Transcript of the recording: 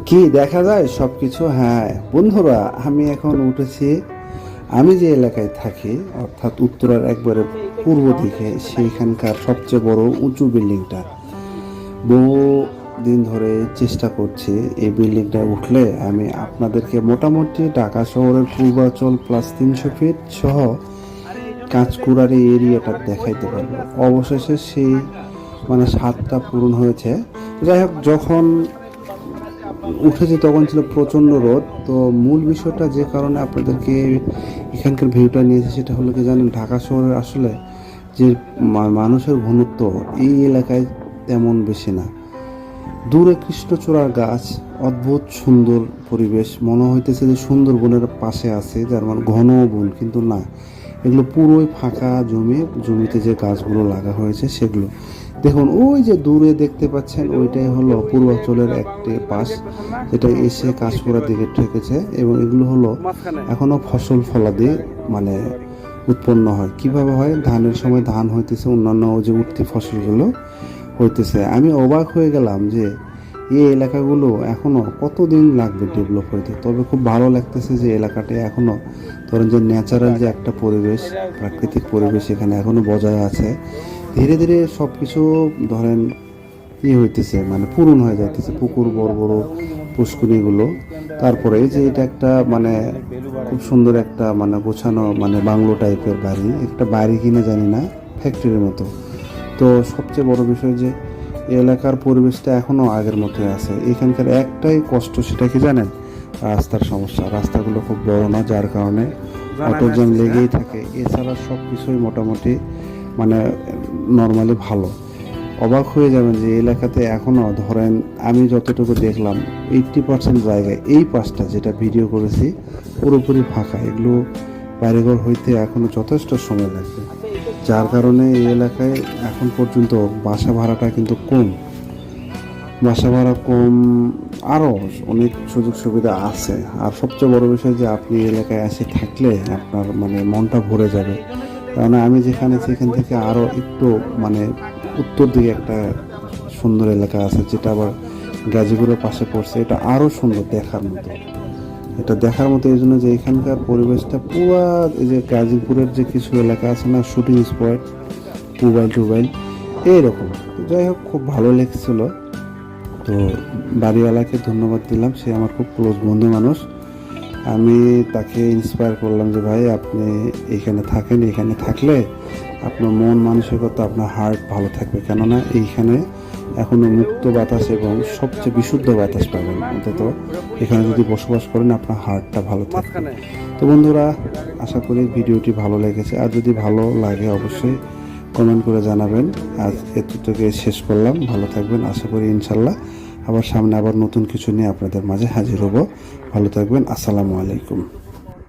কি দেখা যায় সবকিছু। হ্যাঁ বন্ধুরা, আমি এখন উঠেছি আমি যে এলাকায় থাকি, অর্থাৎ উত্তরার একবারে পূর্ব দিকে, সেইখানকার সবচেয়ে বড় উঁচু বিল্ডিংটা। বহু দিন ধরে চেষ্টা করছি এই বিল্ডিংটা উঠলে আমি আপনাদেরকে মোটামুটি ঢাকা শহরের পূর্বাঞ্চল প্লাস 300 ফিট সহ কাঁচকুড়ার এই এরিয়াটা দেখাইতে পারবো। অবশেষে সেই স্বাদটা পূরণ হয়েছে। যাই হোক, যখন উঠেছে তখন ছিল প্রচণ্ড রোদ। তো মূল বিষয়টা যে কারণে আপনাদেরকে এখানকার ভিউটা নিয়েছে সেটা হলো কি জানেন, ঢাকা শহরের আসলে যে মানুষের ঘনত্ব এই এলাকায় তেমন বেশি না। দূরে কৃষ্ণচূড়ার গাছ, অদ্ভুত সুন্দর পরিবেশ, মনে হইতেছে যে সুন্দরবনের পাশে আছে, যার ঘন বন, কিন্তু না, এগুলো পুরোই ফাঁকা জমিতে যে গাছগুলো লাগা হয়েছে সেগুলো দেখুন। ওই যে দূরে দেখতে পাচ্ছেন, ওইটাই হলো পূর্বাঞ্চলের একটি পাশ, যেটা এসে কাঁচপুরার দিকে ঠেকেছে। এবং এগুলো হলো এখনো ফসল ফলাদি উৎপন্ন হয়। কিভাবে হয়? ধানের সময় ধান হইতেছে, অন্যান্য যে উঠতি ফসলগুলো হইতেছে। আমি অবাক হয়ে গেলাম যে এই এলাকাগুলো এখনো কতদিন লাগবে ডেভেলপ হইতে। তবে খুব ভালো লাগতেছে যে এলাকাটা এখনো ধরেন যে ন্যাচারাল যে একটা পরিবেশ, প্রাকৃতিক পরিবেশ এখানে এখনো বজায় আছে। ধীরে ধীরে সব কিছু ধরেন হইতেছে, পূরণ হয়ে যাইতেছে, পুকুর, বড় বড় পুষ্করিণীগুলো। তারপরে এই যে এটা একটা খুব সুন্দর একটা গোছানো বাংলো টাইপের বাড়ি, একটা বাড়ি কিনে জানি না, ফ্যাক্টরির মতো। তো সবচেয়ে বড় বিষয় যে এলাকার পরিবেশটা এখনও আগের মতোই আছে। এখানকার একটাই কষ্ট, সেটা কি জানেন? রাস্তার সমস্যা। রাস্তাগুলো খুব বড় না, যার কারণে অটো জ্যাম লেগেই থাকে। এছাড়া সব কিছুই মোটামুটি নর্মালি ভালো। অবাক হয়ে যাবেন যে এলাকাতে এখনও ধরেন আমি যতটুকু দেখলাম 80% জায়গায়, এই পাশটা যেটা ভিডিও করেছি পুরোপুরি ফাঁকা। এগুলো বাড়িঘর হইতে এখনও যথেষ্ট সময় লাগবে, যার কারণে এই এলাকায় এখন পর্যন্ত বাসা ভাড়াটা কিন্তু কম। বাসা ভাড়া কম, আরও অনেক সুযোগ সুবিধা আছে। আর সবচেয়ে বড় বিষয় যে আপনি এলাকায় এসে থাকলে আপনার মনটা ভরে যাবে। কারণ আমি যেখানে সেখান থেকে আরও একটু উত্তর দিকে একটা সুন্দর এলাকা আছে, যেটা আবার গাজীপুরের পাশে পড়ছে। এটা আরও সুন্দর দেখার মতো। এটা দেখার মতো এই জন্য যে এখানকার পরিবেশটা পুরা, এই যে গাজীপুরের যে কিছু এলাকা আছে না, শুটিং স্পট, টুবাইল এইরকম। যাই হোক, খুব ভালো লেগেছিল। তো বাড়িওয়ালাকে ধন্যবাদ দিলাম, সে আমার খুব ক্লোজ বন্ধু মানুষ। আমি তাকে ইন্সপায়ার করলাম যে ভাই, আপনি এইখানে থাকেন, এখানে থাকলে আপনার মন মানসিকতা, আপনার হার্ট ভালো থাকবে। কেননা এইখানে এখনো মুক্ত বাতাস এবং সবচেয়ে বিশুদ্ধ বাতাস পাবেন। অন্তত এখানে যদি বসবাস করেন আপনার হার্টটা ভালো থাকবে। তো বন্ধুরা, আশা করি ভিডিওটি ভালো লেগেছে। আর যদি ভালো লাগে অবশ্যই কমেন্ট করে জানাবেন। আজ এতটুকু শেষ করলাম। ভালো থাকবেন। আশা করি ইনশাল্লাহ আবার সামনে নতুন কিছু নিয়ে আপনাদের মাঝে হাজির হব। ভালো থাকবেন। আসসালামু আলাইকুম।